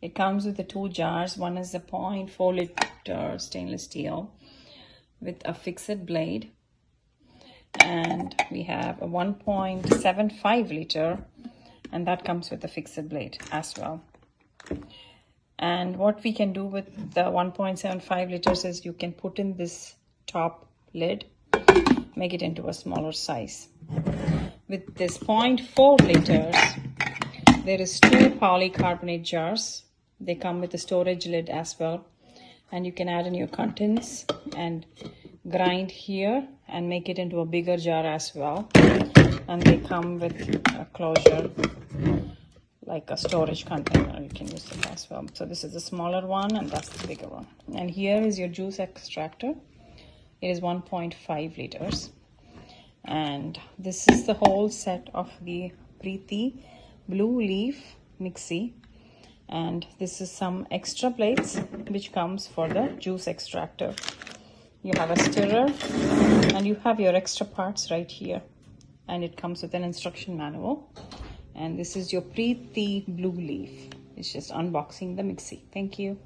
It comes with the 2 jars. One is a 0.4 liter stainless steel with a fixed blade, and we have a 1.75 liter, and that comes with a fixed blade as well. And what we can do with the 1.75 liters is you can put in this top lid, make it into a smaller size. With this 0.4 liters, there is 2 polycarbonate jars. They come with a storage lid as well, and you can add in your contents and grind here and make it into a bigger jar as well. And they come with a closure like a storage container. You can use it as well. So this is the smaller one and that's the bigger one. And here is your juice extractor. It is 1.5 liters. And this is the whole set of the Preethi blue leaf mixie. And this is some extra plates which comes for the juice extractor. You have a stirrer and you have your extra parts right here. And it comes with an instruction manual. And this is your Preethi blue leaf. It's just unboxing the mixie. Thank you.